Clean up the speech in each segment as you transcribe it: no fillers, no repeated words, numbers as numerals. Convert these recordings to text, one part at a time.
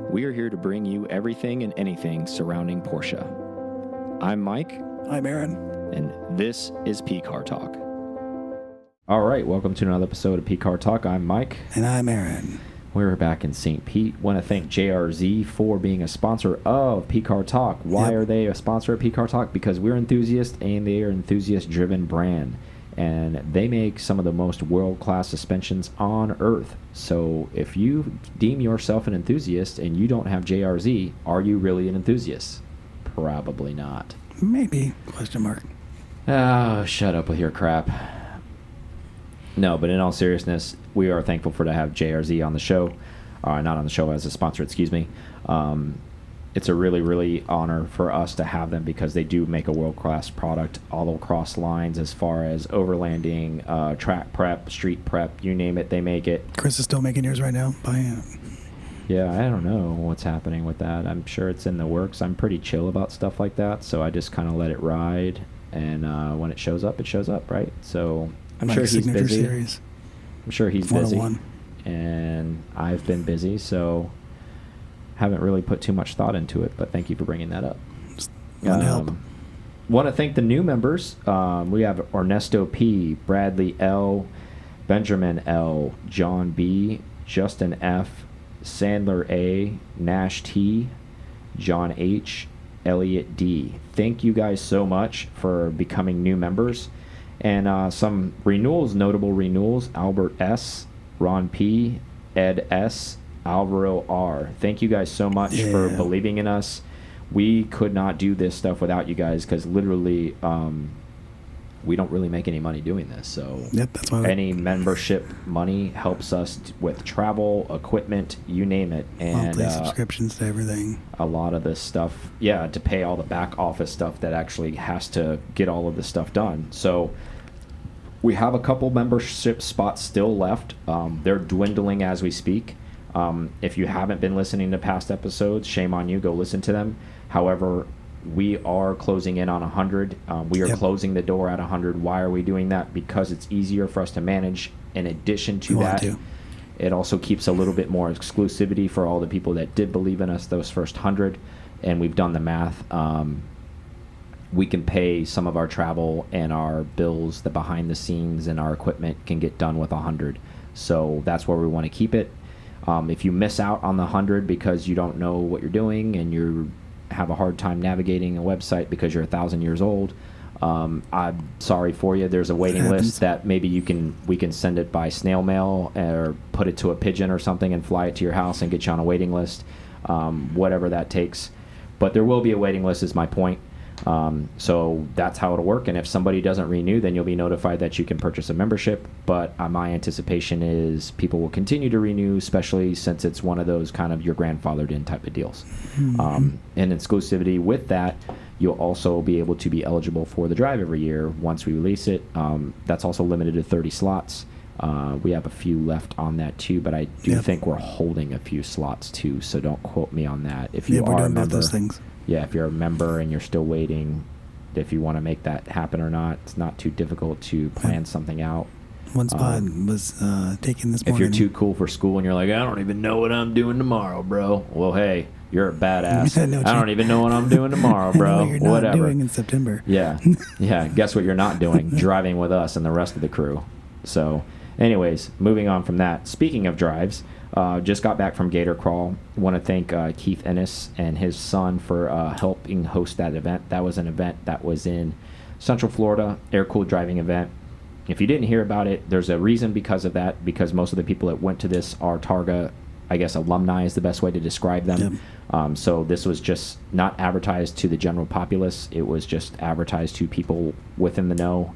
We are here to bring you everything and anything surrounding Porsche. I'm Mike. I'm Aaron. And this is PCar Talk. All right, welcome to another episode of PCar Talk. I'm Mike. And I'm Aaron. We're back in St. Pete. Want to thank JRZ for being a sponsor of PCar Talk. Why are they a sponsor of PCar Talk? Because we're enthusiasts and they are an enthusiast-driven brand. And they make some of the most world-class suspensions on Earth. So if you deem yourself an enthusiast and you don't have JRZ, are you really an enthusiast? Probably not. Maybe, question mark. Oh, shut up with your crap. No, but in all seriousness, we are thankful to have JRZ on the show. Not on the show, as a sponsor, excuse me. It's a really, really honor for us to have them because they do make a world-class product all across lines as far as overlanding, track prep, street prep, you name it, they make it. Chris is still making yours right now? Yeah, I don't know what's happening with that. I'm sure it's in the works. I'm pretty chill about stuff like that, so I just kind of let it ride. And when it shows up, right? So I'm sure he's busy. Series. I'm sure he's busy. And I've been busy, so haven't really put too much thought into it, but thank you for bringing that up. Want to thank the new members. We have Ernesto P, Bradley L, Benjamin L, John B, Justin F, Sandler A, Nash T, John H, Elliot D. Thank you guys so much for becoming new members. And some renewals, notable renewals: Albert S, Ron P, Ed S, Alvaro R. Thank you guys so much for believing in us. We could not do this stuff without you guys because literally we don't really make any money doing this. So that's why any membership money helps us with travel, equipment, you name it. And monthly subscriptions to everything. A lot of this stuff, to pay all the back office stuff that actually has to get all of this stuff done. So we have a couple membership spots still left. They're dwindling as we speak. If you haven't been listening to past episodes, shame on you. Go listen to them. However, we are closing in on 100. We are closing the door at 100. Why are we doing that? Because it's easier for us to manage. In addition to that, it also keeps a little bit more exclusivity for all the people that did believe in us those first 100. And we've done the math. We can pay some of our travel and our bills, the behind the scenes, and our equipment can get done with 100. So that's where we want to keep it. If you miss out on the 100 because you don't know what you're doing and you have a hard time navigating a website because you're 1,000 years old, I'm sorry for you. There's a waiting list that maybe we can send it by snail mail or put it to a pigeon or something and fly it to your house and get you on a waiting list, whatever that takes. But there will be a waiting list is my point. So that's how it'll work, and if somebody doesn't renew, then you'll be notified that you can purchase a membership. But my anticipation is people will continue to renew, especially since it's one of those kind of your grandfathered in type of deals. And exclusivity with that, you'll also be able to be eligible for the drive every year once we release it. That's also limited to 30 slots. We have a few left on that too, but I do think we're holding a few slots too, so don't quote me on that. If you are a member, those things. If you're a member and you're still waiting, if you want to make that happen or not, it's not too difficult to plan something out. One spot was taken this morning. If you're too cool for school and you're like, I don't even know what I'm doing tomorrow, bro. Well, hey, you're a badass. I don't even know what I'm doing tomorrow, bro. I know what you're not doing in September. Yeah. Guess what you're not doing? Driving with us and the rest of the crew. So, anyways, moving on from that. Speaking of drives, just got back from Gator Crawl. Want to thank Keith Ennis and his son for helping host that event. That was an event that was in Central Florida, air-cooled driving event. If you didn't hear about it, there's a reason because of that, because most of the people that went to this are Targa, I guess alumni is the best way to describe them. So this was just not advertised to the general populace. It was just advertised to people within the know.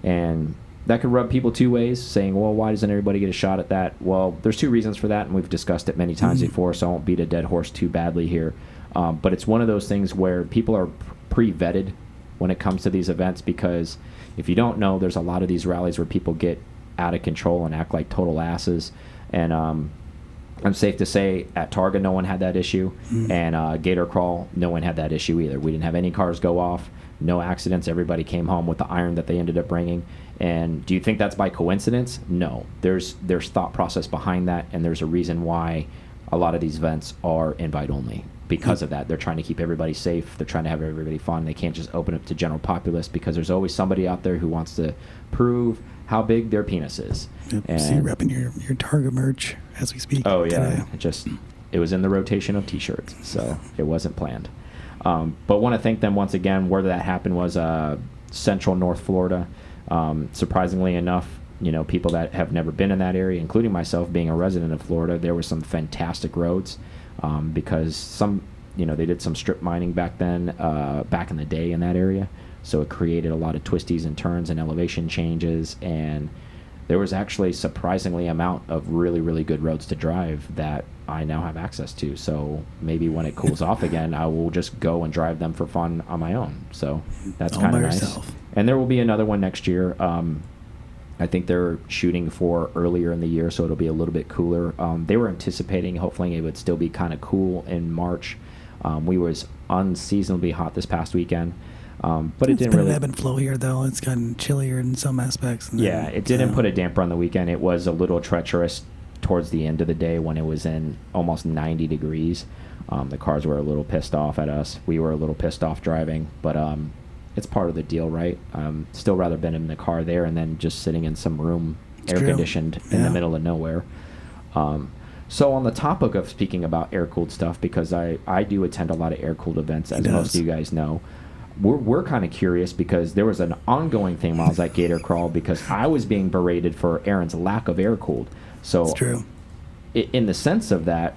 And that could rub people two ways, saying, well, why doesn't everybody get a shot at that? Well, there's two reasons for that, and we've discussed it many times before, so I won't beat a dead horse too badly here. But it's one of those things where people are pre-vetted when it comes to these events, because if you don't know, there's a lot of these rallies where people get out of control and act like total asses. And I'm safe to say at Targa, no one had that issue. And Gator Crawl, no one had that issue either. We didn't have any cars go off, no accidents. Everybody came home with the iron that they ended up bringing. And do you think that's by coincidence? No. There's thought process behind that, and there's a reason why a lot of these events are invite only. Because of that, they're trying to keep everybody safe. They're trying to have everybody fun. They can't just open up to general populace because there's always somebody out there who wants to prove how big their penis is. Yep. And so you're repping your Target merch as we speak. Oh yeah, it was in the rotation of T-shirts, so it wasn't planned. But want to thank them once again. Where that happened was Central North Florida. Surprisingly enough, people that have never been in that area, including myself being a resident of Florida, there were some fantastic roads. Because they did some strip mining back then, back in the day in that area. So it created a lot of twisties and turns and elevation changes. And there was actually surprisingly amount of really, really good roads to drive that I now have access to. So maybe when it cools off again, I will just go and drive them for fun on my own. So that's kind of nice. Yourself. And there will be another one next year. I think they're shooting for earlier in the year, so it'll be a little bit cooler. They were anticipating, hopefully, it would still be kind of cool in March. We was unseasonably hot this past weekend, but it didn't really. It's been ebb and flow here, though. It's gotten chillier in some aspects. Yeah, it didn't put a damper on the weekend. It was a little treacherous towards the end of the day when it was in almost 90 degrees. The cars were a little pissed off at us. We were a little pissed off driving, but it's part of the deal, right? Still rather been in the car there and then just sitting in some room, air-conditioned in the middle of nowhere. So on the topic of speaking about air-cooled stuff, because I do attend a lot of air-cooled events, as most of you guys know, we're kind of curious because there was an ongoing thing while I was at Gator Crawl because I was being berated for Aaron's lack of air-cooled. So it's true. In the sense of that,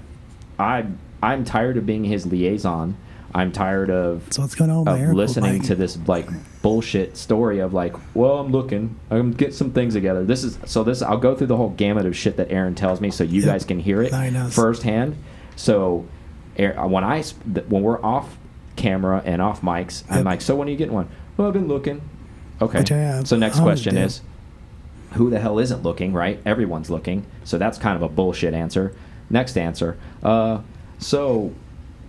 I'm tired of being his liaison. I'm tired of listening to this bullshit story of well, I'm getting some things together. I'll go through the whole gamut of shit that Aaron tells me so you guys can hear it firsthand. So when we're off camera and off mics, I'm like, so when are you getting one? Well, I've been looking. Okay. So next question is, who the hell isn't looking, right? Everyone's looking. So that's kind of a bullshit answer. Next answer.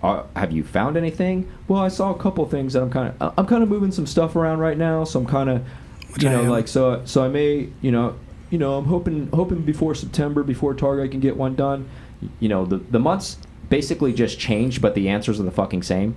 Have you found anything? Well, I saw a couple things that I'm kind of moving some stuff around right now, so I'm kind of, so I may, I'm hoping before September, before Target, I can get one done. The months basically just changed, but the answers are the fucking same.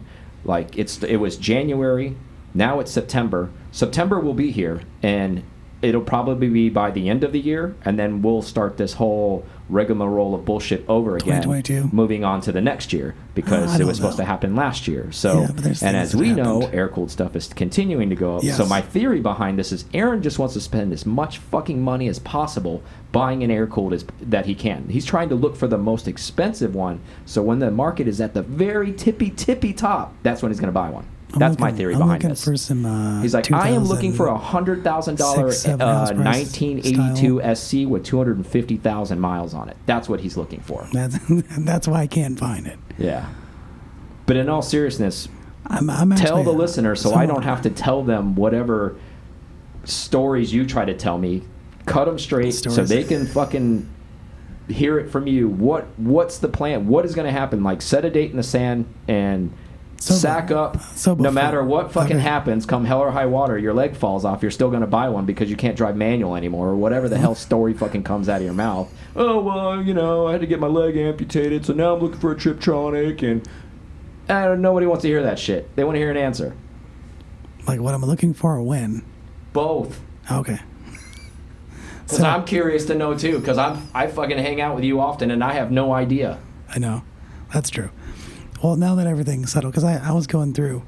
It was January, now it's September. September will be here, and it'll probably be by the end of the year, and then we'll start this whole rigmarole of bullshit over again, moving on to the next year because it was supposed to happen last year. So, and as we know, air-cooled stuff is continuing to go up. Yes. So my theory behind this is Aaron just wants to spend as much fucking money as possible buying an air-cooled that he can. He's trying to look for the most expensive one, so when the market is at the very tippy top, that's when he's going to buy one. That's my theory behind this. For some, he's like, I am looking for $100,000 1982 SC with 250,000 miles on it. That's what he's looking for. That's why I can't find it. Yeah. But in all seriousness, tell the listener so I don't have to tell them whatever stories you try to tell me. Cut them straight so they can fucking hear it from you. What's the plan? What is going to happen? Set a date in the sand and sack up. No matter what fucking happens, come hell or high water, your leg falls off, you're still going to buy one because you can't drive manual anymore, or whatever the hell story fucking comes out of your mouth. Oh, well, I had to get my leg amputated, so now I'm looking for a Triptronic, and nobody wants to hear that shit. They want to hear an answer. Like what I'm looking for or when? Both. Okay. Because I'm curious to know, too, because I fucking hang out with you often, and I have no idea. I know. That's true. Well, now that everything's settled, because I was going through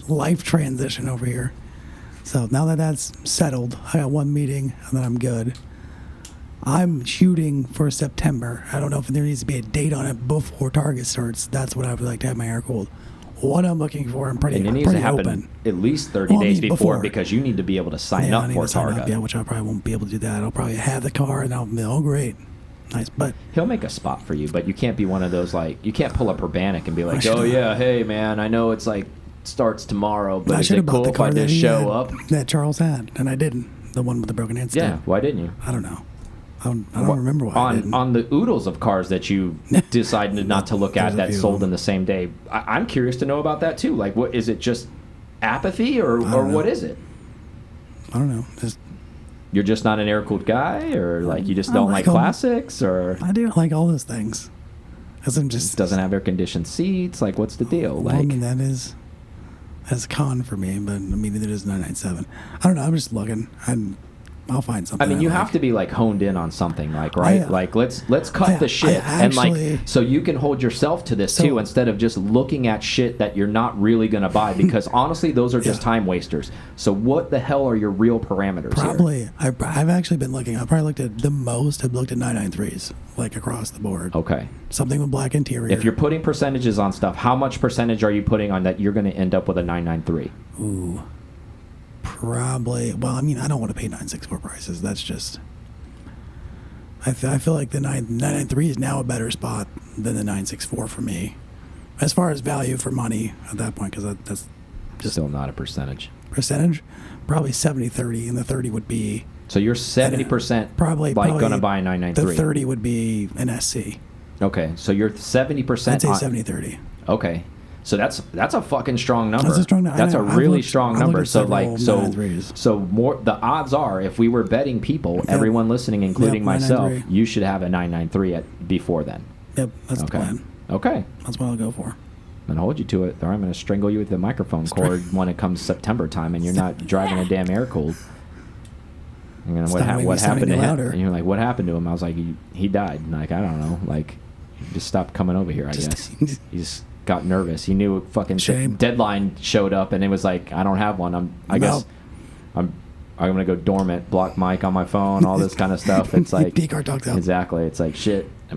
life transition over here. So now that that's settled, I got one meeting, and then I'm good. I'm shooting for September. I don't know if there needs to be a date on it before Target starts. That's what I would like to have my air cooled. What I'm looking for, I'm pretty open. And it needs to happen at least 30 days before, because you need to be able to sign up for Target. Which I probably won't be able to do that. I'll probably have the car, and I'll be, great. Nice, but he'll make a spot for you, but you can't be one of those you can't pull up Urbanic and be like, oh yeah, hey man, I know it's starts tomorrow, but is it cool if I just show up? That Charles had, and I didn't. The one with the broken handstand. Yeah, why didn't you? I don't know. I don't remember why. I didn't. On the oodles of cars that you decided not to look at that sold in the same day, I'm curious to know about that too. What is it? Just apathy, or what is it? I don't know. You're just not an air-cooled guy, or you just don't like classics, or? I do like all those things. Because I'm just doesn't have air conditioned seats. Like, what's the deal? Well, Like, I mean, that's a con for me, but I mean, neither does 997. I don't know. I'm just looking. I'll find something. I mean, you have to be like honed in on something, like, right? Like, let's cut the shit, and like, so you can hold yourself to this too, instead of just looking at shit that you're not really gonna buy, because honestly, those are just time wasters. So what the hell are your real parameters? Probably. Here? I've actually been looking. I've probably looked at the most. I've looked at 993s, like across the board. Okay. Something with black interior. If you're putting percentages on stuff, how much percentage are you putting on that you're going to end up with a 993? Ooh. Probably. Well, I mean, I don't want to pay 964 prices. That's just. I feel like the 993 is now a better spot than the 964 for me, as far as value for money at that point, because that's just still not a percentage. Percentage, probably 70-30, and the 30 would be. So you're 70% probably going to buy a 993. The 30 would be an SC. Okay, so you're 70%. I'd say 70-30. Okay. So that's a fucking strong number. That's a strong number. That's a really strong number. So like so more the odds are, if we were betting people, everyone listening, including myself, you should have a 993 before then. Yep, that's the plan. Okay. That's what I'll go for. I'm gonna hold you to it, or I'm gonna strangle you with the microphone cord when it comes September time, and you're not driving a damn air cooled. And what happened to him? And you're like, what happened to him? I was like, he died. And like, I don't know. Like, he just stopped coming over here, I guess. He just got nervous. He knew fucking deadline showed up, and it was like, I don't have one. I guess I'm gonna go dormant, block mic on my phone, all this kind of stuff. It's like PCar talked out. Exactly. It's like shit. I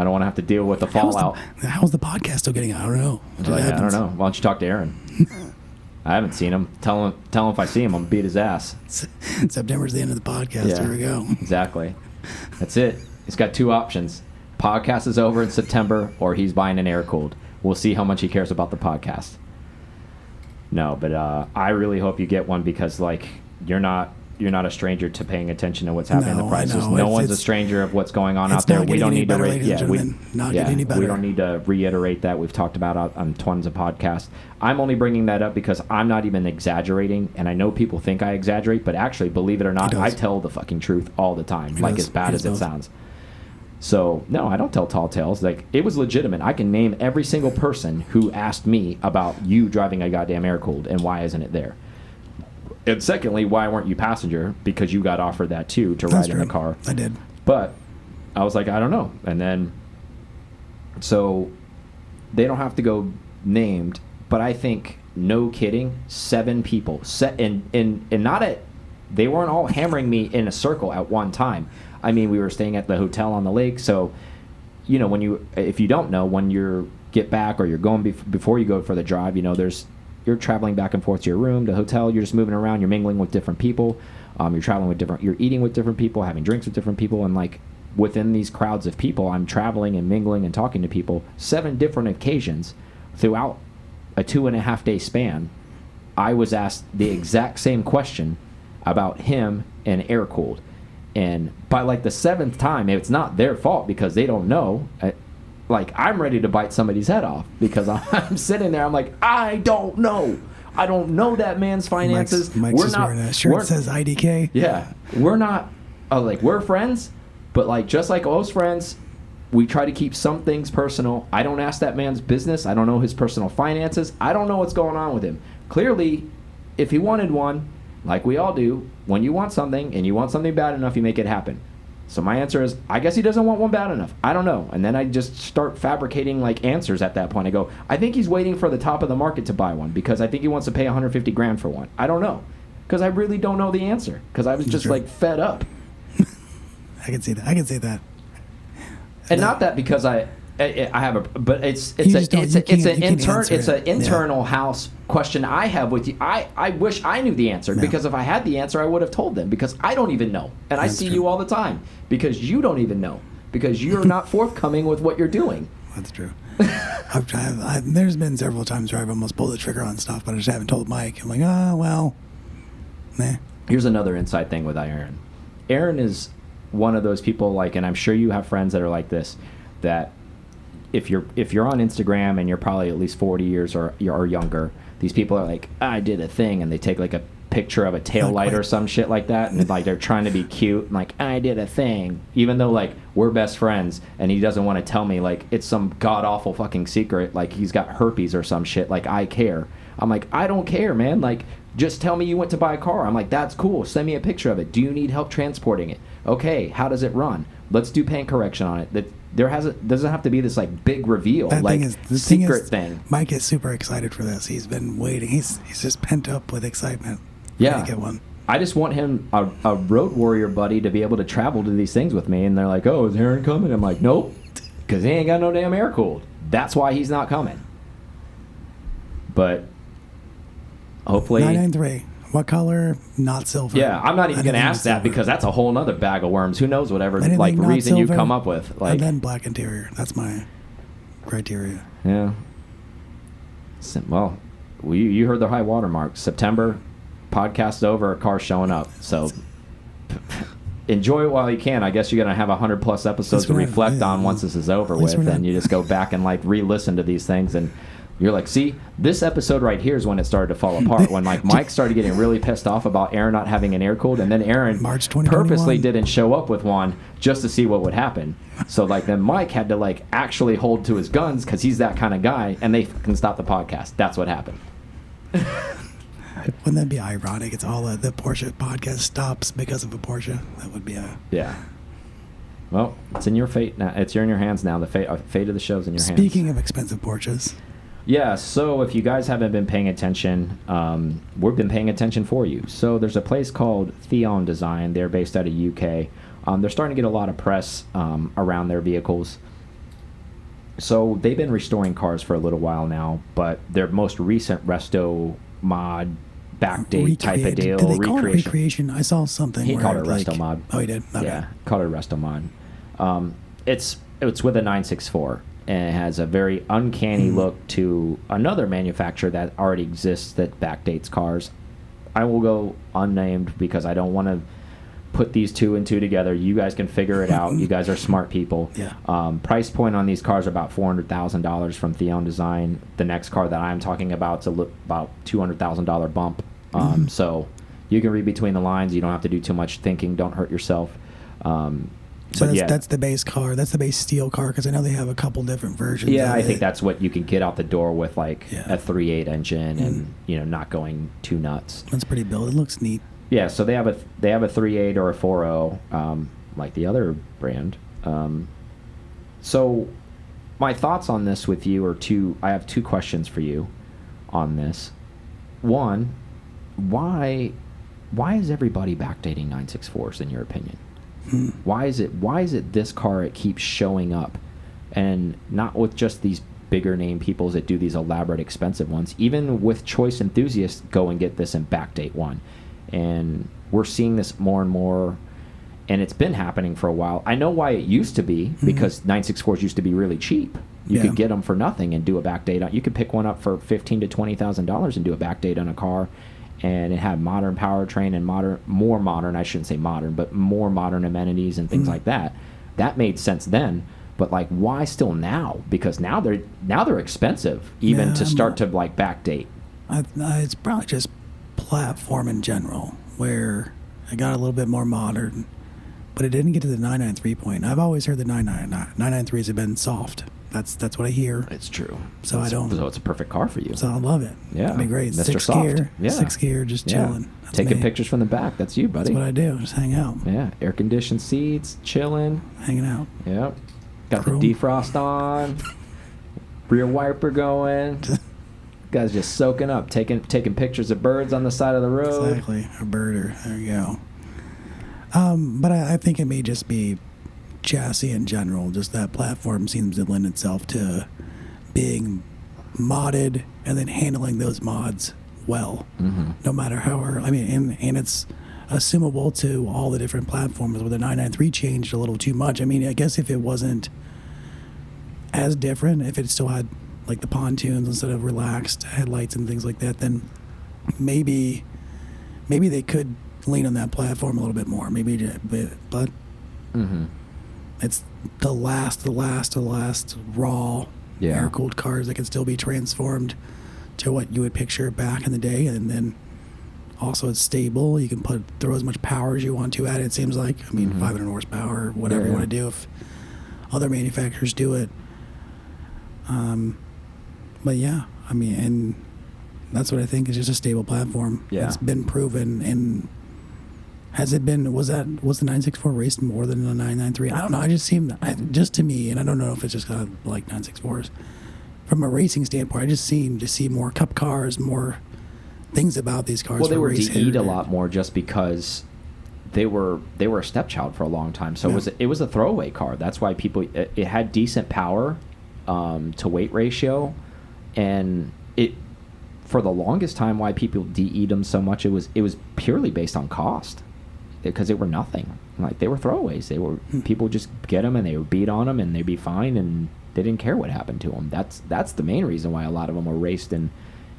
don't want to have to deal with the fallout. How's the podcast still getting out? I don't know. I don't know. Why don't you talk to Aaron? I haven't seen him. Tell him if I see him, I'm gonna beat his ass. September's the end of the podcast. Yeah, here we go. Exactly. That's it. He's got two options. Podcast is over in September, or he's buying an air cooled. We'll see how much he cares about the podcast. No, but I really hope you get one, because like you're not a stranger to paying attention to what's happening in the prices. No one's a stranger of what's going on out there. We don't need to we don't need to reiterate that. We've talked about it on tons of podcasts. I'm only bringing that up because I'm not even exaggerating, and I know people think I exaggerate, but actually, believe it or not, I tell the fucking truth all the time, like as bad as it sounds. So, no, I don't tell tall tales. Like, it was legitimate. I can name every single person who asked me about you driving a goddamn air-cooled and why isn't it there. And secondly, why weren't you passenger? Because you got offered that too, to ride in the car. I did. But I was like, I don't know. And then, so they don't have to go named, but I think, no kidding, 7 people. And not at, they weren't all hammering me in a circle at one time. I mean, we were staying at the hotel on the lake, so, you know, if you don't know, when you get back or you're going before you go for the drive, you know, you're traveling back and forth to your room, the hotel, you're just moving around, you're mingling with different people, you're eating with different people, having drinks with different people, and like within these crowds of people, I'm traveling and mingling and talking to people 7 different occasions throughout a 2.5 day span. I was asked the exact same question about him and air cooled. And by like the 7th time, it's not their fault because they don't know. Like, I'm ready to bite somebody's head off because I'm sitting there. I'm like, I don't know. I don't know that man's finances. Mike's just wearing a shirt that says IDK. Yeah. We're not, like, we're friends, but like, just like most friends, we try to keep some things personal. I don't ask that man's business. I don't know his personal finances. I don't know what's going on with him. Clearly, if he wanted one, like we all do, when you want something and you want something bad enough, you make it happen. So my answer is, I guess he doesn't want one bad enough. I don't know. And then I just start fabricating like answers at that point. I go, I think he's waiting for the top of the market to buy one because I think he wants to pay 150 grand for one. I don't know. Because I really don't know the answer. Because I was just like fed up. I can see that. I can see that. And not that because I have a, but it's an internal house question I have with you. I wish I knew the answer because if I had the answer, I would have told them because I don't even know, and I see you all the time because you don't even know because you're not forthcoming with what you're doing. That's true. There's been several times where I've almost pulled the trigger on stuff, but I just haven't told Mike. I'm like, well, nah. Here's another inside thing with Aaron. Aaron is one of those people, like, and I'm sure you have friends that are like this, that if you're on Instagram and you're probably at least 40 years or younger, these people are like, I did a thing, and they take like a picture of a tail light or some shit like that, and like they're trying to be cute and like, I did a thing, even though like we're best friends, and he doesn't want to tell me like it's some god awful fucking secret, like he's got herpes or some shit, like I care. I'm like, I don't care, man. Like, just tell me you went to buy a car. I'm like, that's cool. Send me a picture of it. Do you need help transporting it? Okay, how does it run? Let's do paint correction on it. That there doesn't have to be this like big reveal, that like the secret thing. Mike is super excited for this. He's been waiting. He's just pent up with excitement. Yeah, to get one. I just want him a road warrior buddy to be able to travel to these things with me. And they're like, oh, is Aaron coming? I'm like, nope, because he ain't got no damn air cooled. That's why he's not coming. But hopefully 993. What color? Not silver. Yeah, I'm not even going to ask that because that's a whole nother bag of worms. Who knows whatever like reason you come up with. Like, and then black interior. That's my criteria. Yeah. Well, you heard the high watermark. September, podcast over, car showing up. So enjoy it while you can. I guess you're going to have 100+ episodes to reflect on once this is over with. And you just go back and like re-listen to these things and you're like, see, this episode right here is when it started to fall apart. When like Mike started getting really pissed off about Aaron not having an air cooled, and then Aaron purposely didn't show up with one just to see what would happen. So like then Mike had to like actually hold to his guns because he's that kind of guy, and they can stop the podcast. That's what happened. Wouldn't that be ironic? It's all the Porsche podcast stops because of a Porsche. That would be a Well, it's in your fate now. It's in your hands now. The fate of the show's in your hands. Speaking of expensive Porsches. Yeah, so if you guys haven't been paying attention, we've been paying attention for you. So there's a place called Theon Design. They're based out of UK. They're starting to get a lot of press around their vehicles. So they've been restoring cars for a little while now, but their most recent resto mod backdate type of deal. Did they call it recreation? I saw something. He called it resto mod. Oh, he did? Okay. Yeah, called it resto mod. It's with a 964. And it has a very uncanny look to another manufacturer that already exists that backdates cars. I will go unnamed because I don't want to put these two and two together. You guys can figure it out. You guys are smart people. Yeah. Price point on these cars are about $400,000 from Theon Design. The next car that I'm talking about is about $200,000 bump. So you can read between the lines. You don't have to do too much thinking. Don't hurt yourself. So that's the base car. That's the base steel car because I know they have a couple different versions. Yeah, I think that's what you can get out the door with like a 3.8 engine and not going too nuts. That's pretty built. It looks neat. Yeah, so they have a 3.8 or a 4.0 like the other brand. So my thoughts on this with you are I have two questions for you on this. One, why is everybody backdating 964s in your opinion? Why is it this car it keeps showing up, and not with just these bigger name peoples that do these elaborate expensive ones? Even with choice enthusiasts go and get this and backdate one, and we're seeing this more and more, and it's been happening for a while. I know why it used to be because 964s used to be really cheap. You could get them for nothing and do a backdate on. You could pick one up for $15,000 to $20,000 and do a backdate on a car. And it had modern powertrain and more modern, I shouldn't say modern, but more modern amenities and things like that. That made sense then, but like why still now? Because now they're expensive even to start to like backdate. It's probably just platform in general where it got a little bit more modern, but it didn't get to the 993 point. I've always heard the 993s have been soft. That's what I hear. It's true. So it's a perfect car for you. So I love it. Yeah, it'd be great. Mr. Six Soft. gear, Yeah. 6 gear, just chilling. That's taking me. pictures from the back. That's you, buddy. That's what I do. Just hang out. Yeah, air conditioned seats, chilling, hanging out. Yep. Got Chrome. the defrost on, rear wiper going. Guys just soaking up, taking pictures of birds on the side of the road. Exactly, a birder. There you go. But I think it may just be chassis in general. Just that platform seems to lend itself to being modded and then handling those mods well. No matter how, and it's assumable to all the different platforms. Where the 993 changed a little too much. I mean, I guess if it wasn't as different, if it still had like the pontoons instead of relaxed headlights and things like that, then maybe they could lean on that platform a little bit more. But it's the last raw air-cooled cars that can still be transformed to what you would picture back in the day, and then Also, it's stable. You can throw as much power as you want to at it. It seems like. I mean, 500 horsepower, whatever you want to do. If other manufacturers do it, but yeah, I mean, and that's what I think is just a stable platform. Yeah. It's been proven. And has it been? Was the 964 raced more than the 993? I don't know. I just just to me, and I don't know if it's just kind of like 964s. From a racing standpoint, I just seem to see more cup cars, more things about these cars. Well, they were DE'd a lot more just because they were a stepchild for a long time. So it was a throwaway car. That's why it had decent power to weight ratio, and it for the longest time why people DE'd them so much, it was purely based on cost, because they were nothing. Like, they were throwaways. They were people would just get them and they would beat on them and they'd be fine, and they didn't care what happened to them. That's the main reason why a lot of them were raced in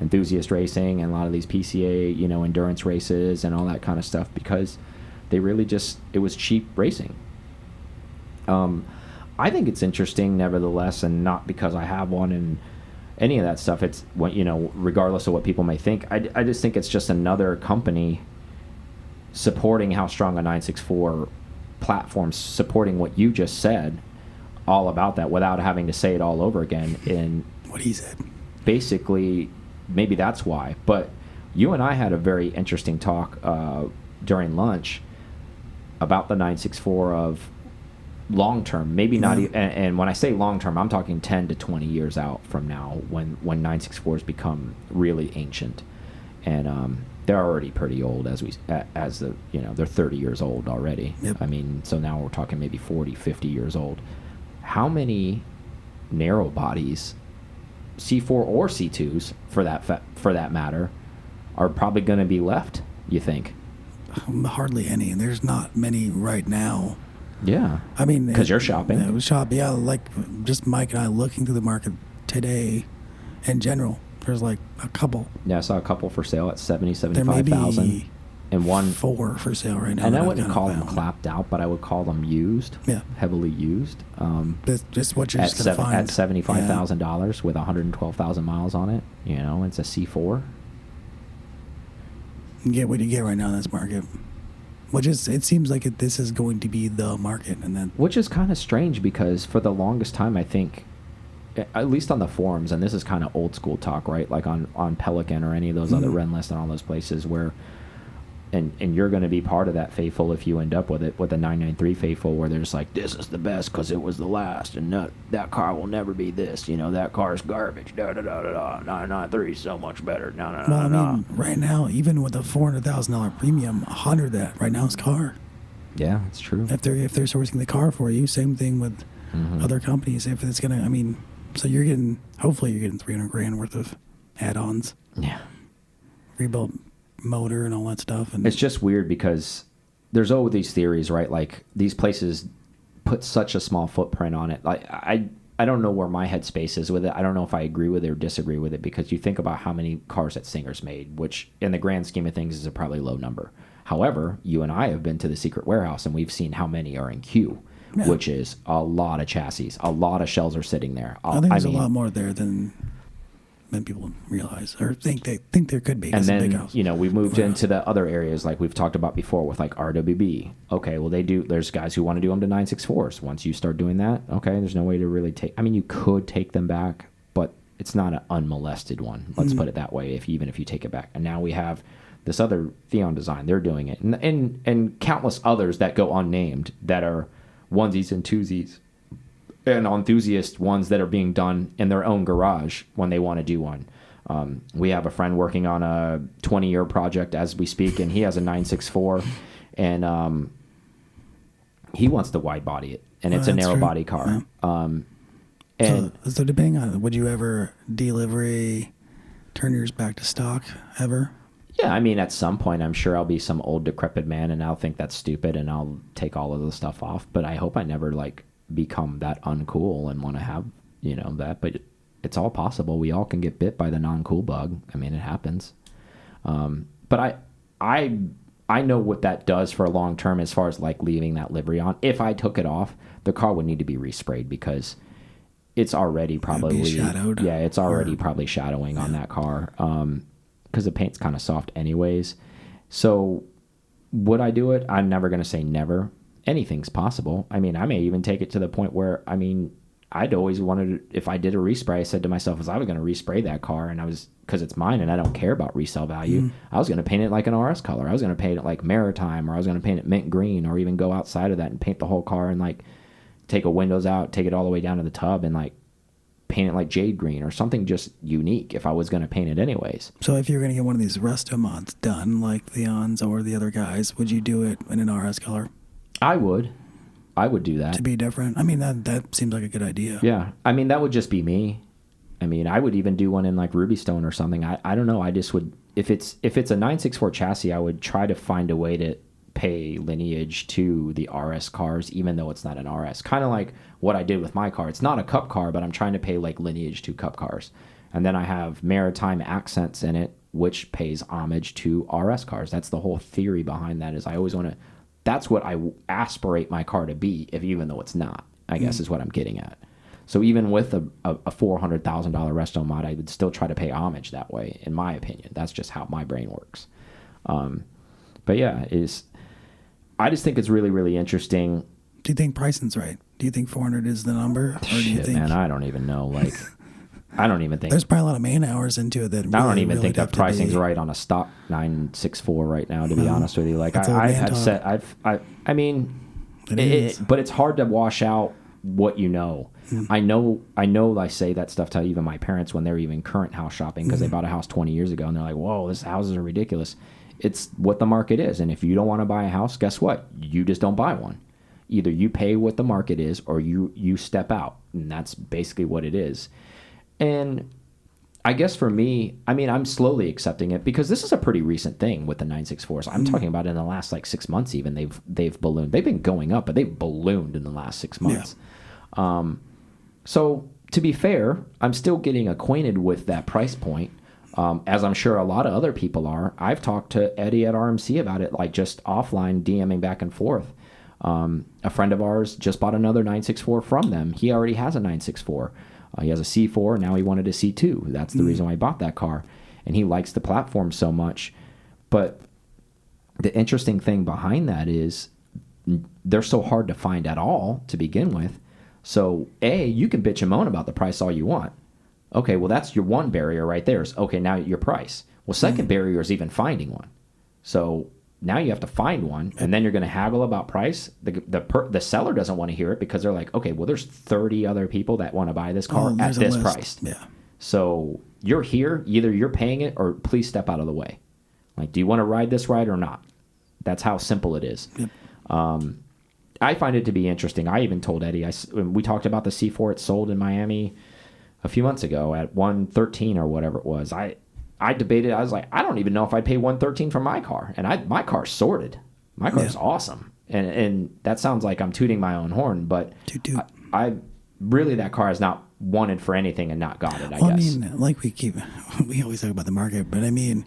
enthusiast racing and a lot of these PCA, endurance races and all that kind of stuff, because they really it was cheap racing. I think it's interesting nevertheless, and not because I have one and any of that stuff. It's what, regardless of what people may think, I just think it's just another company supporting how strong a 964 platform, supporting what you just said all about that without having to say it all over again. And what he said, basically, maybe that's why. But you and I had a very interesting talk during lunch about the 964 of long term, maybe not. And when I say long term, I'm talking 10 to 20 years out from now, when 964s become really ancient, and they're already pretty old they're 30 years old already. Yep. I mean, so now we're talking maybe 40, 50 years old. How many narrow bodies, C4 or C2s for that matter, are probably going to be left, you think? Hardly any. There's not many right now. Yeah. I mean, because you're shopping. Yeah, yeah, like just Mike and I looking through the market today in general. There's like a couple. Yeah, I saw a couple for sale at 70, There may be 75,000. And one 4 for sale right now. And I wouldn't call them clapped out, but I would call them used. Yeah. Heavily used. That's just what you're just going to find. At $75,000 with 112,000 miles on it. It's a C4. You get what you get right now in this market. It seems like this is going to be the market. Which is kind of strange, because for the longest time, I think, at least on the forums, and this is kind of old school talk, right? Like on Pelican or any of those other Renlist and all those places where, and you're going to be part of that faithful if you end up with it, with the 993 faithful, where they're just like, this is the best because it was the last, and that car will never be this. That car's garbage. Da da da da da. 993 is so much better. No. I mean, right now, even with a $400,000 premium, 100 that right now is car. Yeah, it's true. If they're sourcing the car for you, same thing with other companies. If it's gonna, I mean, so hopefully you're getting $300,000 worth of add-ons. Yeah. Rebuilt motor and all that stuff. And it's just weird because there's always these theories, right? Like, these places put such a small footprint on it. Like, I don't know where my headspace is with it. I don't know if I agree with it or disagree with it, because you think about how many cars that Singer's made, which in the grand scheme of things is a probably low number. However, you and I have been to the secret warehouse and we've seen how many are in queue, which is a lot of chassis. A lot of shells are sitting there. I think there's a lot more there than people realize or think there could be. And then, we moved into the other areas like we've talked about before with like RWB. Okay, well, there's guys who want to do them to 964s. Once you start doing that, okay, there's no way to really you could take them back, but it's not an unmolested one. Let's put it that way, even if you take it back. And now we have this other Theon design. They're doing it. And countless others that go unnamed that are onesies and twosies. And enthusiast ones that are being done in their own garage when they want to do one. We have a friend working on a 20-year project as we speak, and he has a 964, and he wants to wide body it, and it's a narrow body car. Yeah. So depending on, would you ever delivery turn yours back to stock ever? Yeah, I mean, at some point, I'm sure I'll be some old decrepit man, and I'll think that's stupid, and I'll take all of the stuff off. But I hope I never become that uncool and want to have that, but it's all possible. We all can get bit by the non-cool bug. I mean, it happens. But I know what that does for a long term as far as leaving that livery on. If I took it off, the car would need to be resprayed because it's already probably shadowed. Probably shadowing on that car because the paint's kind of soft anyways. So would I do it? I'm never going to say never. Anything's possible. I mean, I may even take it to the point where, I mean, I'd always wanted, if I did a respray, I said to myself, as I was going to respray that car, and I was, because it's mine and I don't care about resale value, I was going to paint it like an RS color. I was going to paint it like maritime, or I was going to paint it mint green, or even go outside of that and paint the whole car and like take a windows out, take it all the way down to the tub and like paint it like jade green or something just unique if I was going to paint it anyways. So if you're going to get one of these resto mods done, like Theon's or the other guys, would you do it in an RS color? I would do that. To be different? I mean, that seems like a good idea. Yeah. I mean, that would just be me. I mean, I would even do one in like Ruby Stone or something. I don't know. I just would, if it's a 964 chassis, I would try to find a way to pay lineage to the RS cars, even though it's not an RS. Kind of like what I did with my car. It's not a cup car, but I'm trying to pay like lineage to cup cars. And then I have maritime accents in it, which pays homage to RS cars. That's the whole theory behind that, is I always want to, that's what I aspirate my car to be, if even though it's not, I guess is what I'm getting at. So even with a $400,000 resto mod, I would still try to pay homage that way, in my opinion. That's just how my brain works. But yeah, I just think it's really, really interesting. Do you think pricing's right? Do you think 400 is the number? Or do you think... man, I don't even know. Like, I don't even think... There's probably a lot of man hours into it that I don't even think that pricing's right on a stock 964 right now, to be honest with you. Like, I have said... I mean... but it's hard to wash out what you know. I know I say that stuff to even my parents when they're even current house shopping, because they bought a house 20 years ago and they're like, whoa, this houses are ridiculous. It's what the market is. And if you don't want to buy a house, guess what? You just don't buy one. Either you pay what the market is or you step out. And that's basically what it is. And I guess for me, I mean, I'm slowly accepting it, because this is a pretty recent thing with the 964s. I'm talking about in the last like 6 months even, they've ballooned. They've been going up, but they've ballooned in the last 6 months. Yeah. So to be fair, I'm still getting acquainted with that price point, as I'm sure a lot of other people are. I've talked to Eddie at RMC about it, like just offline, DMing back and forth. A friend of ours just bought another 964 from them. He already has a 964. He has a C4. Now he wanted a C2. That's the reason why I bought that car. And he likes the platform so much. But the interesting thing behind that is they're so hard to find at all to begin with. So, you can bitch and moan about the price all you want. Okay, well, that's your one barrier right there. Okay, now your price. Well, second barrier is even finding one. So now you have to find one, and then you're going to haggle about price. The seller doesn't want to hear it, because they're like, okay, well, there's 30 other people that want to buy this car at this price. Yeah. So you're here, either you're paying it or please step out of the way. Like, do you want to ride this ride or not? That's how simple it is. Yep. I find it to be interesting. I even told Eddie, we talked about the C4 it sold in Miami a few months ago at 113 or whatever it was. I debated. I was like, I don't even know if I'd pay 113 for my car. And my car's sorted. My car's awesome. And that sounds like I'm tooting my own horn, but I really, that car has not wanted for anything and not got it, I guess. I mean, like we always talk about the market, but I mean,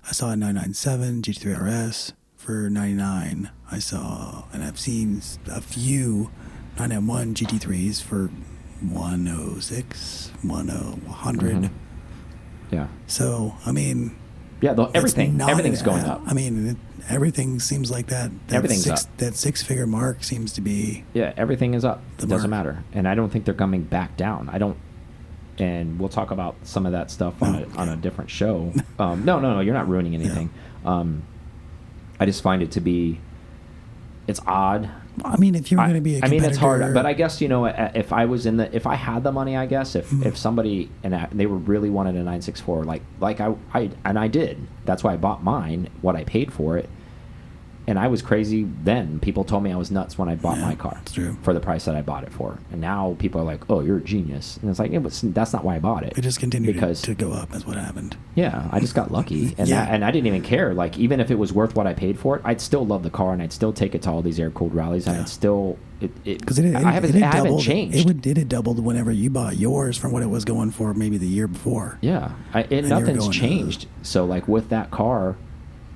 I saw a 997 GT3 RS for $99. I saw, and I've seen a few 991 GT3s for 106, 100. Mm-hmm. Yeah. So, I mean... Yeah, everything's going up. I mean, everything seems like that. Everything's up. That six-figure mark seems to be... Yeah, everything is up. It doesn't matter. And I don't think they're coming back down. And we'll talk about some of that stuff on a different show. No, you're not ruining anything. Yeah. I just find it to be... It's odd. I mean, if you were going to be a competitor... I mean, it's hard. But I guess, if I was if I had the money, I guess, if somebody, and they were really wanted a 964, like I did. That's why I bought mine, what I paid for it. And I was crazy then. People told me I was nuts when I bought my car for the price that I bought it for. And now people are like, oh, you're a genius. And it's like, that's not why I bought it. It just continued to go up. That's what happened. Yeah, I just got lucky. And and I didn't even care. Like, even if it was worth what I paid for it, I'd still love the car, and I'd still take it to all these air-cooled rallies, and I'd still... I haven't changed. It had doubled whenever you bought yours from what it was going for maybe the year before. Yeah, nothing's changed. So, like, with that car...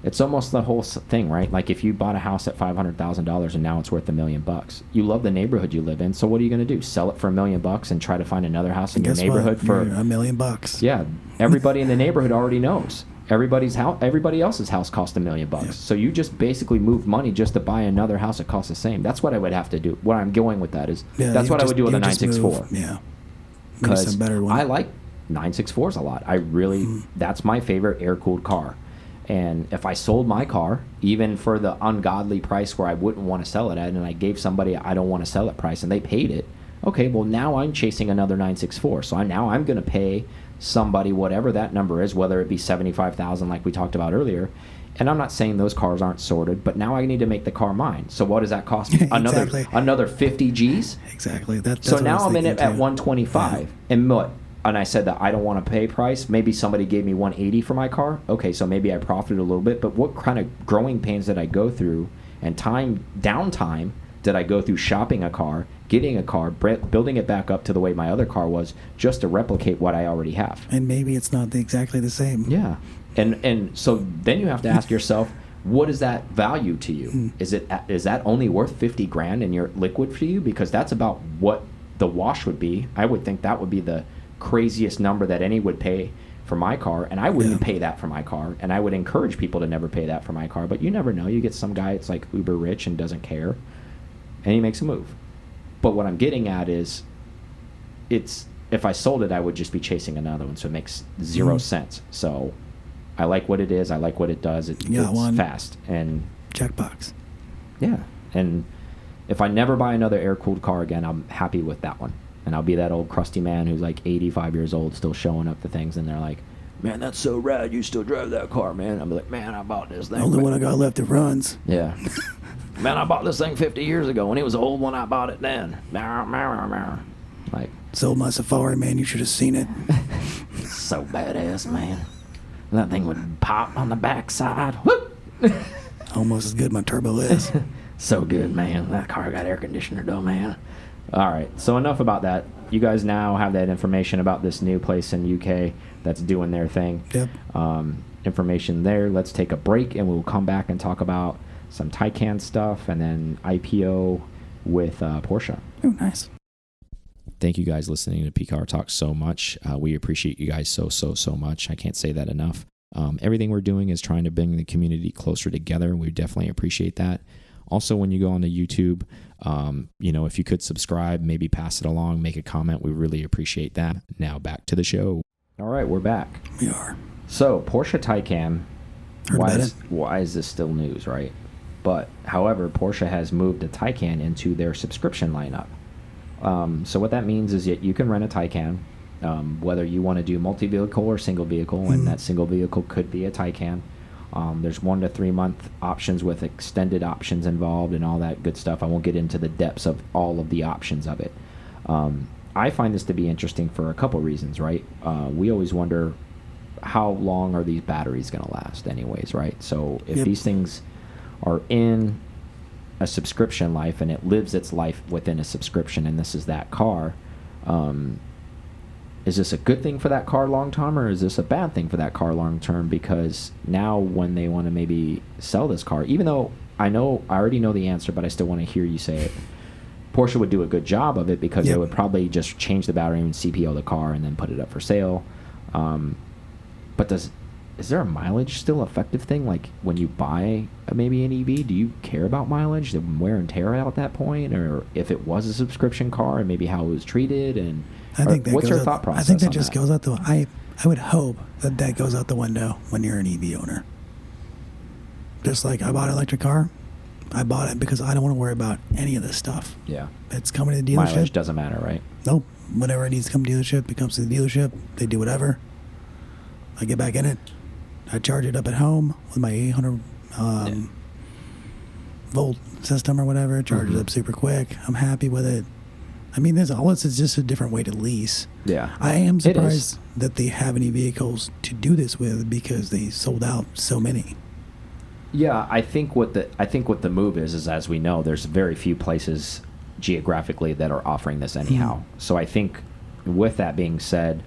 It's almost the whole thing, right? Like, if you bought a house at $500,000 and now it's worth $1 million, you love the neighborhood you live in. So what are you going to do? Sell it for $1 million and try to find another house in your neighborhood for $1 million? Yeah, everybody in the neighborhood already knows. Everybody else's house cost $1 million. Yeah. So you just basically moved money just to buy another house that costs the same. That's what I would have to do. What I'm going with that is that's what I would do with a 964. Yeah. Because I like 964s a lot. I really, that's my favorite air-cooled car. And if I sold my car, even for the ungodly price where I wouldn't want to sell it at, and I gave somebody I don't want to sell it price, and they paid it, okay, well, now I'm chasing another 964. So now I'm going to pay somebody whatever that number is, whether it be 75,000 like we talked about earlier. And I'm not saying those cars aren't sorted, but now I need to make the car mine. So what does that cost me? Another 50 G's? Exactly. That's so now I'm in it at 125. Yeah. And I said that I don't want to pay price. Maybe somebody gave me 180 for my car. Okay, so maybe I profited a little bit. But what kind of growing pains did I go through, and downtime did I go through shopping a car, getting a car, building it back up to the way my other car was, just to replicate what I already have? And maybe it's not exactly the same. Yeah. And so then you have to ask yourself, what is that value to you? Is that only worth 50 grand in your liquid for you? Because that's about what the wash would be. I would think that would be the craziest number that any would pay for my car, and I wouldn't pay that for my car, and I would encourage people to never pay that for my car. But you never know. You get some guy that's like uber rich and doesn't care, and he makes a move. But what I'm getting at is, if I sold it, I would just be chasing another one, so it makes zero sense. So I like what it is. I like what it does. It's fast and checkbox. Yeah, and if I never buy another air-cooled car again, I'm happy with that one. And I'll be that old crusty man who's like 85 years old, still showing up to things, and they're like, "Man, that's so rad! You still drive that car, man." I'm like, "Man, I bought this thing. The only one I got left that runs." Yeah. "Man, I bought this thing 50 years ago, and it was an old one. I bought it then." Like, sold my Safari, man. You should have seen it. So badass, man. That thing would pop on the backside. Whoop! Almost as good my turbo is. So good, man. That car got air conditioner though, man. All right, so enough about that. You guys now have that information about this new place in UK that's doing their thing. Yep. Information there. Let's take a break, and we'll come back and talk about some Taycan stuff, and then IPO with Porsche. Oh, nice. Thank you guys listening to PCar Talk so much. We appreciate you guys so much. I can't say that enough. Everything we're doing is trying to bring the community closer together. We definitely appreciate that. Also, when you go onto YouTube, if you could subscribe, maybe pass it along, make a comment, we really appreciate that. Now back to the show. All right, we're back. We are. So, Porsche Taycan, why is this still news, right? But, however, Porsche has moved the Taycan into their subscription lineup. So what that means is that you can rent a Taycan, whether you want to do multi-vehicle or single vehicle, and that single vehicle could be a Taycan. There's 1 to 3 month options with extended options involved and all that good stuff. I won't get into the depths of all of the options of it. I find this to be interesting for a couple reasons, right? We always wonder, how long are these batteries going to last anyways, right? So if these things are in a subscription life and it lives its life within a subscription, and this is that car, is this a good thing for that car long term, or is this a bad thing for that car long term? Because now when they want to maybe sell this car, even though I already know the answer, but I still want to hear you say it, Porsche would do a good job of it, because they would probably just change the battery and CPO the car and then put it up for sale. But is there a mileage still effective thing? Like when you buy maybe an EV, do you care about mileage, the wear and tear at that point, or if it was a subscription car and maybe how it was treated? And what's your thought process? I think that just goes out the. I would hope that goes out the window when you're an EV owner. Just like I bought an electric car, I bought it because I don't want to worry about any of this stuff. Yeah, it's coming to the dealership. Mileage doesn't matter, right? Nope. Whenever it needs to come to the dealership, it comes to the dealership. They do whatever. I get back in it. I charge it up at home with my 800 volt system or whatever. Charge it up super quick. I'm happy with it. I mean, this is just a different way to lease. Yeah, I am surprised that they have any vehicles to do this with, because they sold out so many. Yeah, I think what the move is as we know, there's very few places geographically that are offering this anyhow. So I think, with that being said,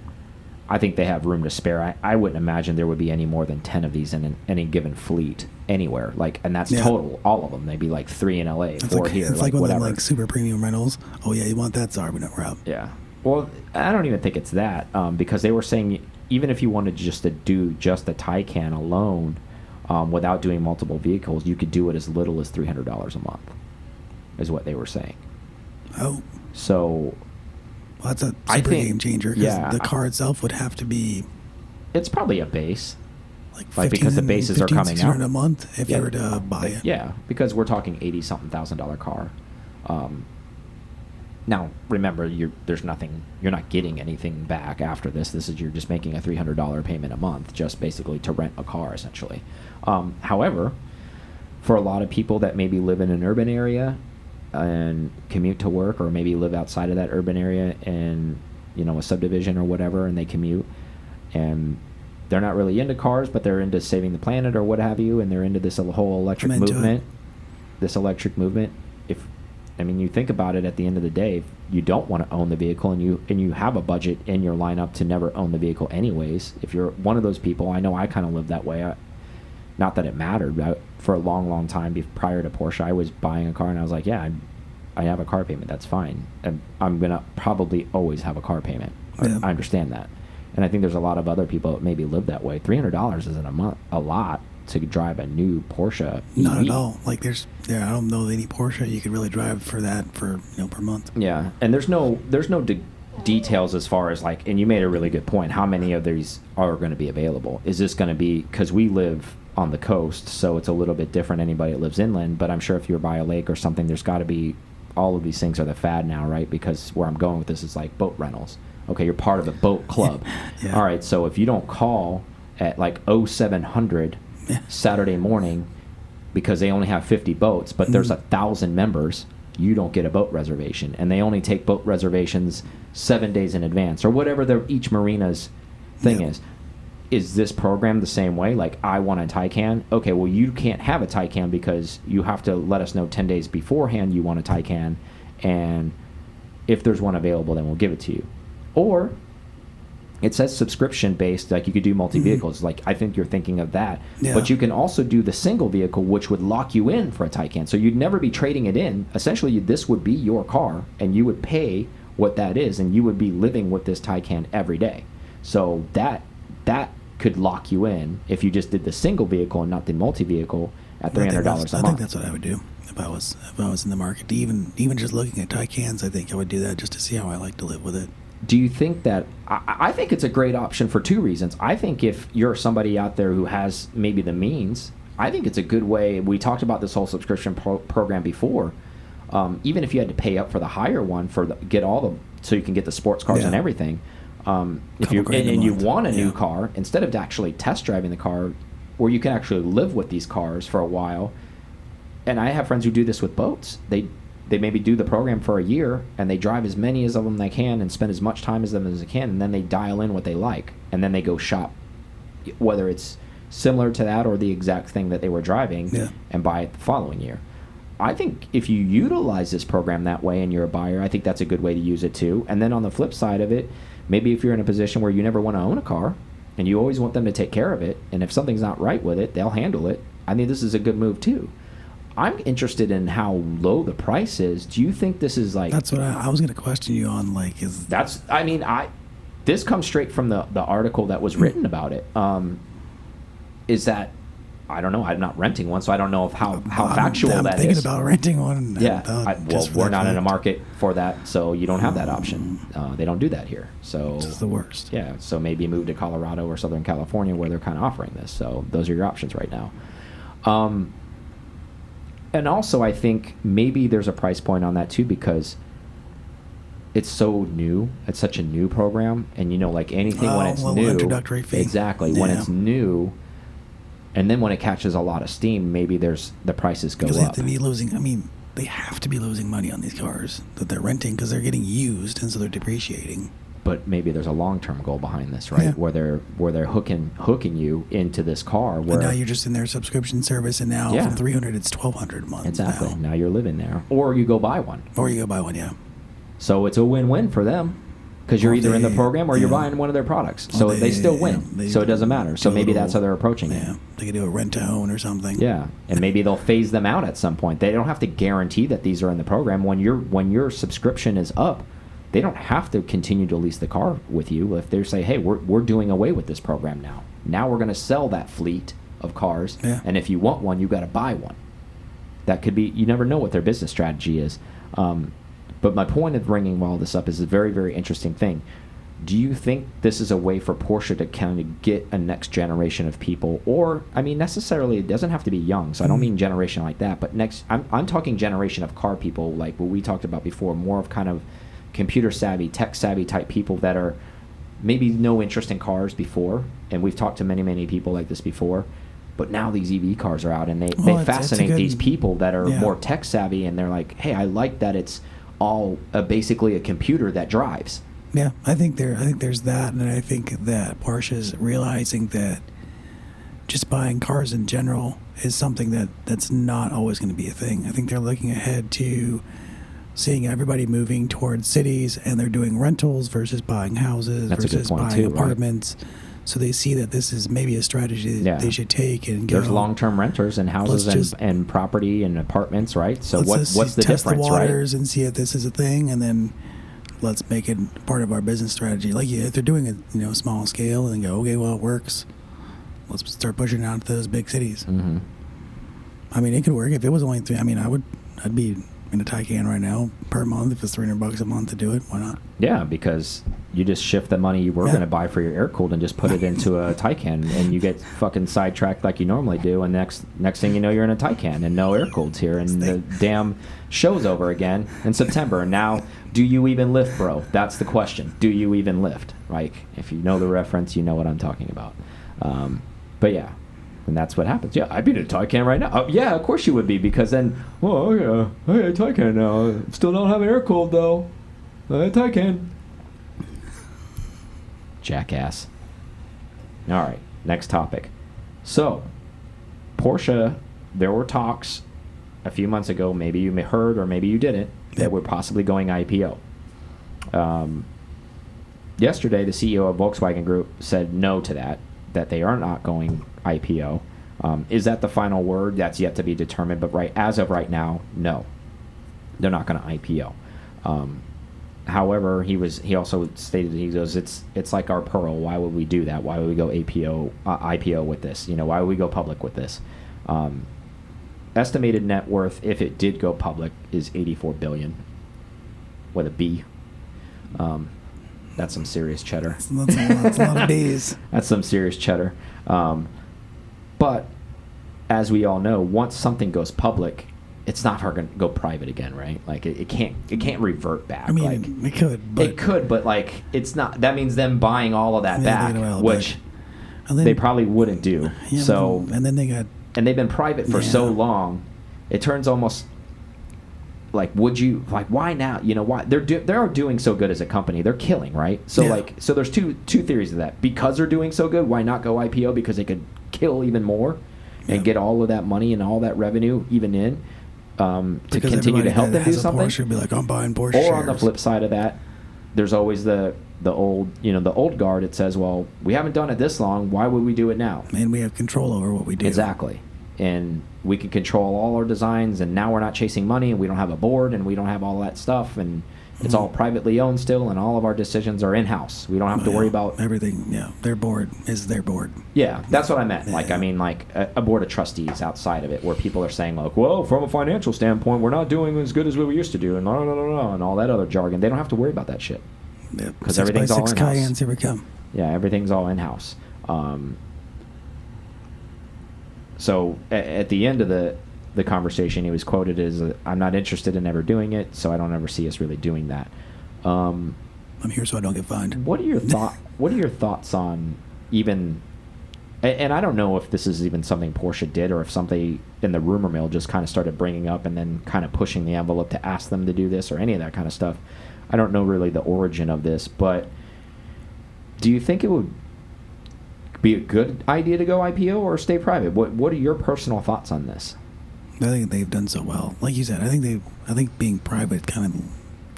I think they have room to spare. I wouldn't imagine there would be any more than 10 of these in any given fleet anywhere. And that's total, all of them. They'd be 3 in LA, 4 here, It's like one of them super premium rentals. Oh yeah, you want that? Sorry, we don't route. Yeah, Well, I don't even think it's that, because they were saying even if you wanted just to do just the Taycan alone, without doing multiple vehicles, you could do it as little as $300 a month, is what they were saying. Oh. So, Well, that's a super game changer, because the car itself would have to be... It's probably a base. Like because the bases are coming out a month if you were to buy it. Yeah, because we're talking $80-something thousand car. Now, remember, there's nothing. You're not getting anything back after this. You're just making a $300 payment a month, just basically to rent a car, essentially. However, for a lot of people that maybe live in an urban area and commute to work, or maybe live outside of that urban area in a subdivision or whatever, and they commute, and they're not really into cars, but they're into saving the planet or what have you, and they're into this whole electric movement. This electric movement. You think about it, at the end of the day, if you don't want to own the vehicle and you have a budget in your lineup to never own the vehicle anyways, if you're one of those people, I know I kind of lived that way. Not that it mattered, but for a long, long time prior to Porsche, I was buying a car and I was like, yeah, I have a car payment. That's fine. And I'm going to probably always have a car payment. Yeah. I understand that. And I think there's a lot of other people that maybe live that way. $300 isn't a lot to drive a new Porsche. Not at all. Like I don't know any Porsche you could really drive for that per month. Yeah, and there's no details as far as and you made a really good point. How many of these are going to be available? Is this going to be, because we live on the coast, so it's a little bit different. Anybody that lives inland, but I'm sure if you're by a lake or something, there's got to be, all of these things are the fad now, right? Because where I'm going with this is like boat rentals. Okay, you're part of the boat club. Yeah. All right, so if you don't call at 0700 Saturday morning, because they only have 50 boats, but there's 1,000 members, you don't get a boat reservation, and they only take boat reservations 7 days in advance, or whatever each marina's thing is. Is this program the same way? I want a Taycan. Okay, well, you can't have a Taycan because you have to let us know 10 days beforehand you want a Taycan, and if there's one available, then we'll give it to you. Or it says subscription based, you could do multi-vehicles. I think you're thinking of that. Yeah. But you can also do the single vehicle, which would lock you in for a Taycan. So you'd never be trading it in. Essentially, this would be your car, and you would pay what that is, and you would be living with this Taycan every day. So that could lock you in if you just did the single vehicle and not the multi-vehicle at $300 a month. I think that's what I would do if I was in the market. Even just looking at Taycans, I think I would do that just to see how I like to live with it. Do you think that... I think it's a great option for two reasons. I think if you're somebody out there who has maybe the means, I think it's a good way. We talked about this whole subscription program before. Even if you had to pay up for the higher one so you can get the sports cars and everything. If you want a new car, instead of actually test driving the car, where you can actually live with these cars for a while. And I have friends who do this with boats. They maybe do the program for a year, and they drive as many of them they can and spend as much time as they can, and then they dial in what they like, and then they go shop, whether it's similar to that or the exact thing that they were driving, and buy it the following year. I think if you utilize this program that way and you're a buyer, I think that's a good way to use it too. And then on the flip side of it, maybe if you're in a position where you never want to own a car and you always want them to take care of it, and if something's not right with it, they'll handle it. I mean, this is a good move too. I'm interested in how low the price is. Do you think this is That's what I was going to question you on. This comes straight from the article that was written about it. Is that... I don't know. I'm not renting one, so I don't know how factual that is. I'm thinking about renting one. Yeah. We're not in a market for that, so you don't have that option. They don't do that here. So which is the worst. Yeah. So maybe move to Colorado or Southern California where they're kind of offering this. So those are your options right now. And also, I think maybe there's a price point on that too, because it's so new. It's such a new program, and anything when it's new, introductory fee. Exactly. When it's new. And then when it catches a lot of steam, maybe the prices go up. Because they have to be losing. They have to be losing money on these cars that they're renting because they're getting used, and so they're depreciating. But maybe there's a long-term goal behind this, right? Yeah. Where they're hooking you into this car. But now you're just in their subscription service, and now from $300 it's $1,200 a month. Exactly. Now you're living there, or you go buy one. Yeah. So it's a win-win for them. Because you're either in the program or you're buying one of their products. So they still win. So it doesn't matter. So maybe that's how they're approaching it. Yeah, they could do a rent-to-own or something. Yeah, and maybe they'll phase them out at some point. They don't have to guarantee that these are in the program. When your subscription is up, they don't have to continue to lease the car with you. If they say, hey, we're doing away with this program now we're going to sell that fleet of cars, and if you want one, you got to buy one. That could be, you never know what their business strategy is. But my point of bringing all this up is a very, very interesting thing. Do you think this is a way for Porsche to kind of get a next generation of people? Or, I mean, necessarily, it doesn't have to be young, so I don't mean generation like that, but I'm talking generation of car people, like what we talked about before, more of kind of computer savvy, tech savvy type people that are maybe no interest in cars before, and we've talked to many, many people like this before, but now these EV cars are out, and they fascinate these people that are more tech savvy, and they're like, hey, I like that it's all basically a computer that drives. Yeah, I think there's that, and I think that Porsche's realizing that just buying cars in general is something that's not always going to be a thing. I think they're looking ahead to seeing everybody moving towards cities, and they're doing rentals versus buying houses versus buying apartments. Right? So they see that this is maybe a strategy that they should take and go. There's long-term renters and houses and property and apartments, right? So what's the difference, test the waters, right? And see if this is a thing, and then let's make it part of our business strategy. Like, if they're doing it, small scale, and go, okay, well, it works. Let's start pushing it out to those big cities. Mm-hmm. I mean, it could work if it was only three. I mean, I'd be in a Taycan right now per month. If it's $300 a month to do it, why not? Yeah, because you just shift the money you were going to buy for your air cooled and just put it into a Taycan, and you get fucking sidetracked like you normally do, and next thing you know, you're in a Taycan and no air cooleds here, and the damn show's over again in September. And now, do you even lift, bro? That's the question. Do you even lift? Like, if you know the reference, you know what I'm talking about. But yeah. And that's what happens. Yeah, I'd be in a Taycan right now. Yeah, of course you would be, because then, well, yeah, I got a Taycan now. Still don't have air cooled though. Taycan. Jackass. All right, next topic. So, Porsche, there were talks a few months ago, maybe you heard or maybe you didn't, that we're possibly going IPO. Yesterday, the CEO of Volkswagen Group said no to that they are not going IPO. Is that the final word? That's yet to be determined, but as of right now, no. They're not going to IPO. However, he also stated, he goes, it's like our Pearl. Why would we do that? Why would we go IPO with this? Why would we go public with this? Estimated net worth, if it did go public, is $84 billion with a B. That's some serious cheddar. That's a lot of B's. That's some serious cheddar. But as we all know, once something goes public, it's not going to go private again, right? Like it can't revert back. I mean, it could, but like it's not. That means them buying all of that back, which they probably wouldn't do. Yeah, so and they've been private for so long, it turns almost like, would you, like, why now? Why they are doing so good as a company? They're killing, right? So so there's two theories of that. Because they're doing so good, why not go IPO? Because they could kill even more and get all of that money and all that revenue even in to continue to help them do something. Porsche would be like, I'm buying Porsche or shares. On the flip side of that, there's always the old the old guard. It says, well, we haven't done it this long. Why would we do it now? And we have control over what we do. Exactly. And we can control all our designs, and now we're not chasing money, and we don't have a board, and we don't have all that stuff, and it's all privately owned still, and all of our decisions are in-house. We don't have to worry about everything. Yeah, their board is their board. Yeah, that's what I meant. Like, I mean, like a board of trustees outside of it, where people are saying, like, well, from a financial standpoint, we're not doing as good as we used to do, and no, and all that other jargon. They don't have to worry about that shit. Because everything's all in-house. 6x6 Cayennes, here we come. Yeah, everything's all in-house. So at the end of the conversation, he was quoted as, I'm not interested in ever doing it, so I don't ever see us really doing that. I'm here so I don't get fined. What are your thoughts on even, and I don't know if this is even something Porsche did, or if somebody in the rumor mill just kind of started bringing up and then kind of pushing the envelope to ask them to do this, or any of that kind of stuff. I don't know really the origin of this, but do you think it would be a good idea to go IPO or stay private? What are your personal thoughts on this? I think they've done so well. Like you said, I think being private kind of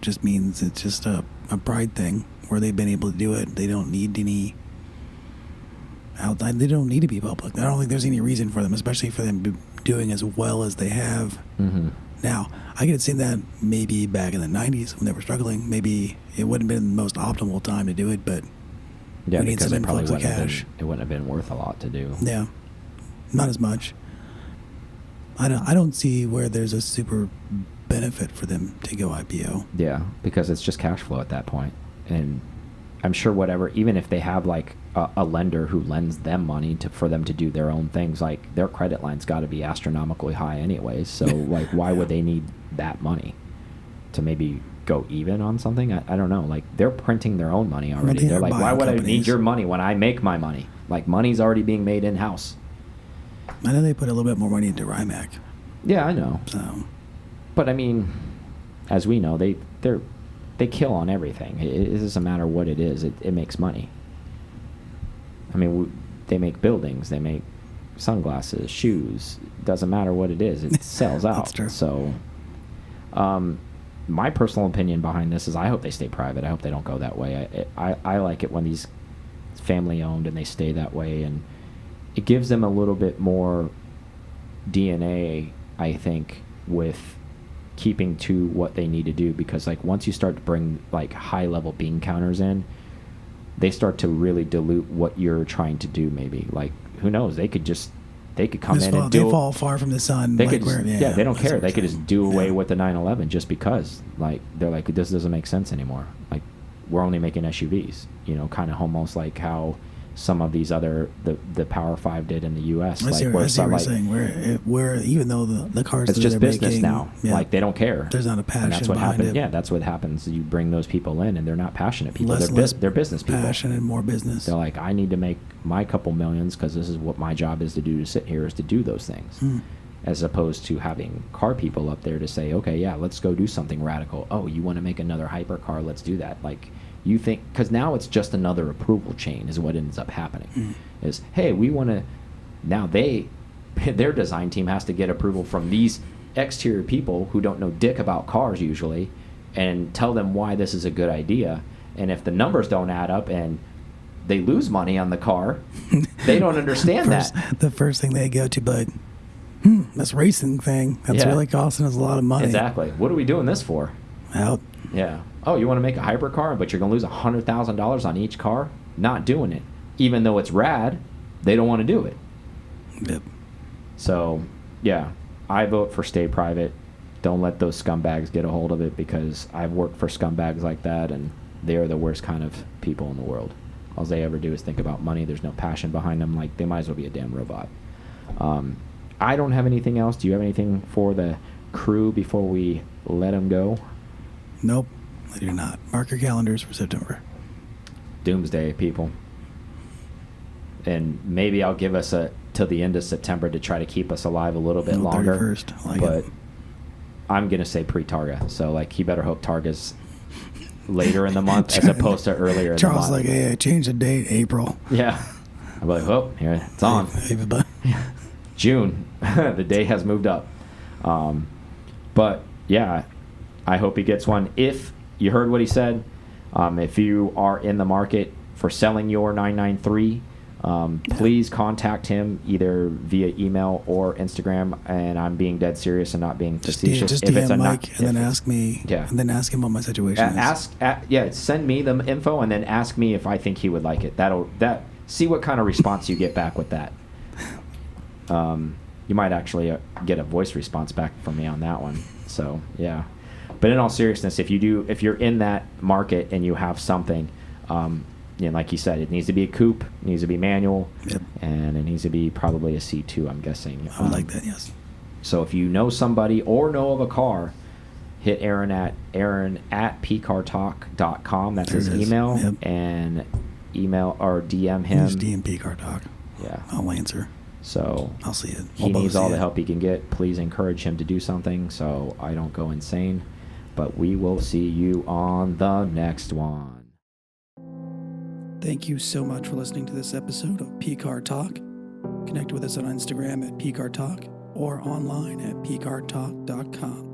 just means it's just a pride thing where they've been able to do it. They don't need any outside. They don't need to be public. I don't think there's any reason for them, especially for them doing as well as they have. Mm-hmm. Now, I could have seen that maybe back in the 90s when they were struggling. Maybe it wouldn't have been the most optimal time to do it, but Yeah, we need because some it probably influx of wouldn't have cash. been, it wouldn't have been worth a lot to do. Yeah, not as much. I don't see where there's a super benefit for them to go IPO. Yeah, because it's just cash flow at that point. And I'm sure whatever, even if they have like a lender who lends them money for them to do their own things, like their credit line's got to be astronomically high anyways. So like, why would they need that money to maybe go even on something? I don't know. Like they're printing their own money already. They're like, why would I need your money when I make my money? Like money's already being made in house. I know they put a little bit more money into Rimac. Yeah, I know. So, but I mean, as we know, they kill on everything. It doesn't matter what it is. It makes money. I mean, they make buildings. They make sunglasses, shoes. Doesn't matter what it is. It sells out. That's true. So, my personal opinion behind this is I hope they stay private. I hope they don't go that way. I like it when these family owned and they stay that way, and it gives them a little bit more DNA, I think, with keeping to what they need to do, because like once you start to bring like high level bean counters in, they start to really dilute what you're trying to do. Maybe like who knows, they could come in and they fall far from the sun. They like could just, they don't care. They could just do away with the 911 just because like they're like, this doesn't make sense anymore. Like we're only making SUVs, you know, kind of almost like how some of these other the Power 5 did in the U.S. I see what you're saying. We're even though the cars it's that just they're business making, now. Yeah, like they don't care. There's not a passion. And that's what behind happens. it. Yeah, that's what happens. You bring those people in, and they're not passionate people. They're business people. Passion and more business. They're like, I need to make my couple millions because this is what my job is to do. To sit here is to do those things, as opposed to having car people up there to say, okay, yeah, let's go do something radical. Oh, you want to make another hypercar? Let's do that. Like. You think, because now it's just another approval chain is what ends up happening. Is, hey, we want to, now their design team has to get approval from these exterior people who don't know dick about cars usually, and tell them why this is a good idea. And if the numbers don't add up and they lose money on the car, they don't understand that. The first thing they go to, but this racing thing, that's really costing us a lot of money. Exactly. What are we doing this for? Out. Yeah. Oh, you want to make a hypercar, but you're going to lose $100,000 on each car? Not doing it. Even though it's rad, they don't want to do it. Yep. So, yeah, I vote for stay private. Don't let those scumbags get a hold of it, because I've worked for scumbags like that, and they are the worst kind of people in the world. All they ever do is think about money. There's no passion behind them. Like, they might as well be a damn robot. I don't have anything else. Do you have anything for the crew before we let them go? Nope. I do not. Mark your calendars for September. Doomsday, people. And maybe I'll give us till the end of September to try to keep us alive a little bit longer. 31st. Like but I'm going to say pre-Targa. So, like, you better hope Targa's later in the month as opposed to earlier in the month. Charles like, hey, I changed the date, April. Yeah. I'm like, oh, here, it's on. June. The day has moved up. But, yeah, I hope he gets one. If you heard what he said, if you are in the market for selling your 993, please contact him either via email or Instagram. And I'm being dead serious and not being facetious. Just DM Mike and then ask me. Yeah. And then ask him what my situation is. Send me the info and then ask me if I think he would like it. See what kind of response you get back with that. You might actually get a voice response back from me on that one. So yeah. But in all seriousness, if you're in that market and you have something, like you said, it needs to be a coupe, it needs to be manual, and it needs to be probably a C2, I'm guessing. I would like that, yes. So if you know somebody or know of a car, hit Aaron at pcartalk.com. That's his email, and email or DM him. Just DM PCar Talk. Yeah, I'll answer. So I'll see it. He needs all the help he can get. Please encourage him to do something so I don't go insane. But we will see you on the next one. Thank you so much for listening to this episode of PCar Talk. Connect with us on Instagram at PCar Talk or online at pcartalk.com.